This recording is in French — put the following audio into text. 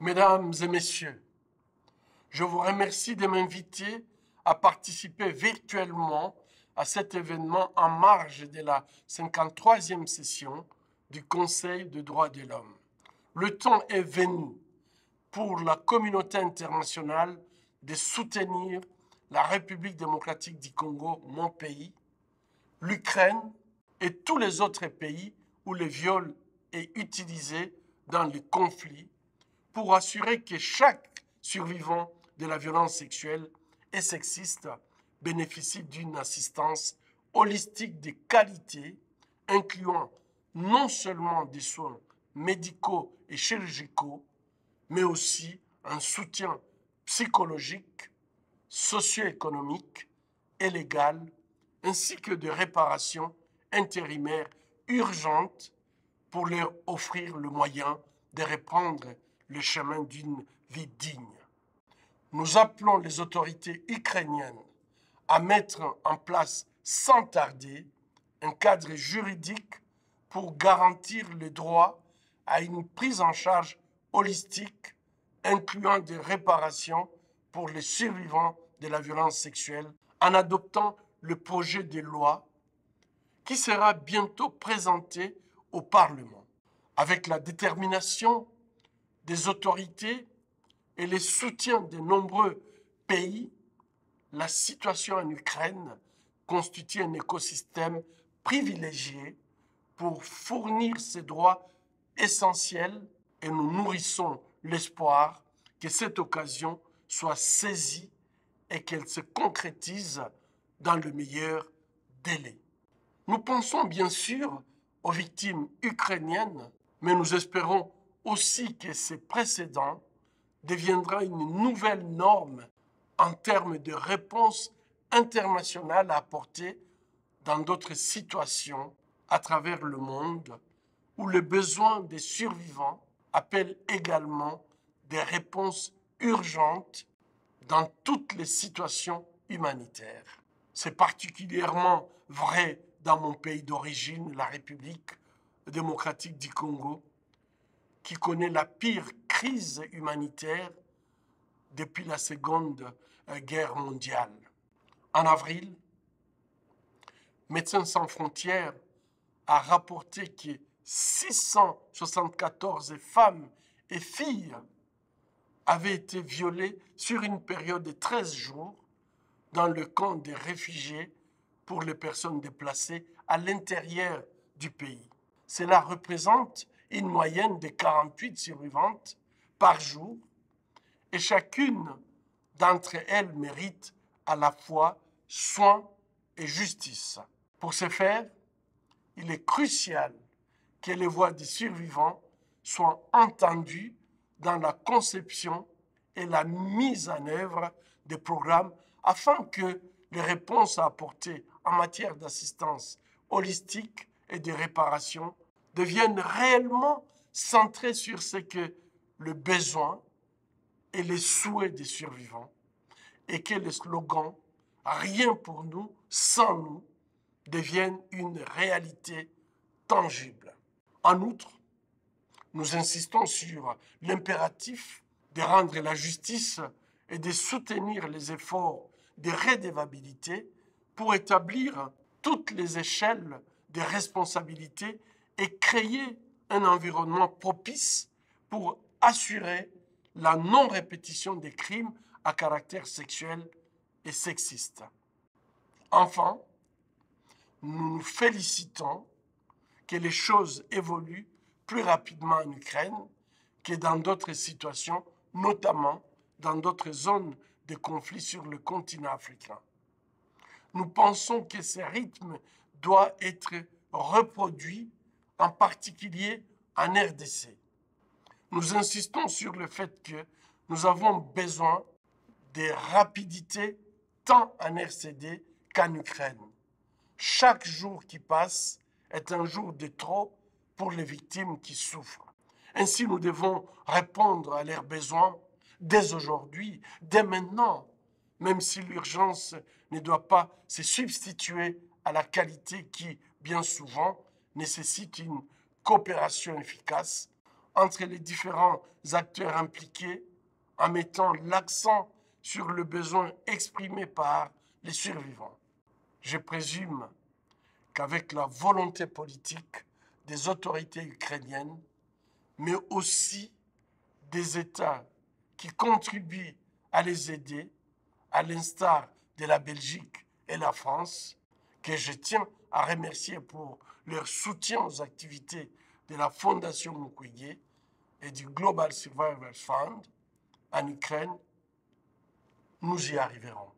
Mesdames et messieurs, je vous remercie de m'inviter à participer virtuellement à cet événement en marge de la 53e session du Conseil des droits de l'homme. Le temps est venu pour la communauté internationale de soutenir la République démocratique du Congo, mon pays, l'Ukraine et tous les autres pays où le viol est utilisé dans les conflits pour assurer que chaque survivant de la violence sexuelle et sexiste bénéficie d'une assistance holistique de qualité, incluant non seulement des soins médicaux et chirurgicaux, mais aussi un soutien psychologique, socio-économique et légal, ainsi que de réparations intérimaires urgentes pour leur offrir le moyen de reprendre le chemin d'une vie digne. Nous appelons les autorités ukrainiennes à mettre en place sans tarder un cadre juridique pour garantir le droit à une prise en charge holistique incluant des réparations pour les survivants de la violence sexuelle en adoptant le projet de loi qui sera bientôt présenté au Parlement. Avec la détermination des autorités et le soutien de nombreux pays, la situation en Ukraine constitue un écosystème privilégié pour fournir ces droits essentiels et nous nourrissons l'espoir que cette occasion soit saisie et qu'elle se concrétise dans le meilleur délai. Nous pensons bien sûr aux victimes ukrainiennes, mais nous espérons aussi que ces précédents deviendra une nouvelle norme en termes de réponse internationale à apporter dans d'autres situations à travers le monde où le besoin des survivants appelle également des réponses urgentes dans toutes les situations humanitaires. C'est particulièrement vrai dans mon pays d'origine, la République démocratique du Congo, qui connaît la pire crise humanitaire depuis la Seconde Guerre mondiale. En avril, Médecins sans frontières a rapporté que 674 femmes et filles avaient été violées sur une période de 13 jours dans le camp des réfugiés pour les personnes déplacées à l'intérieur du pays. Cela représente une moyenne de 48 survivantes par jour et chacune d'entre elles mérite à la fois soin et justice. Pour ce faire, il est crucial que les voix des survivants soient entendues dans la conception et la mise en œuvre des programmes afin que les réponses à apporter en matière d'assistance holistique et de réparation deviennent réellement centrées sur ce que le besoin et les souhaits des survivants et que le slogan « Rien pour nous sans nous » devienne une réalité tangible. En outre, nous insistons sur l'impératif de rendre la justice et de soutenir les efforts de redevabilité pour établir toutes les échelles de responsabilité et créer un environnement propice pour assurer la non-répétition des crimes à caractère sexuel et sexiste. Enfin, nous nous félicitons que les choses évoluent plus rapidement en Ukraine que dans d'autres situations, notamment dans d'autres zones de conflit sur le continent africain. Nous pensons que ce rythme doit être reproduit, en particulier en RDC. Nous insistons sur le fait que nous avons besoin de rapidité tant en RCD qu'en Ukraine. Chaque jour qui passe est un jour de trop pour les victimes qui souffrent. Ainsi, nous devons répondre à leurs besoins dès aujourd'hui, dès maintenant, même si l'urgence ne doit pas se substituer à la qualité qui, bien souvent, nécessite une coopération efficace entre les différents acteurs impliqués en mettant l'accent sur le besoin exprimé par les survivants. Je présume qu'avec la volonté politique des autorités ukrainiennes, mais aussi des États qui contribuent à les aider, à l'instar de la Belgique et la France, que je tiens à remercier pour leur soutien aux activités de la Fondation Mukwege et du Global Survivors Fund en Ukraine, nous y arriverons.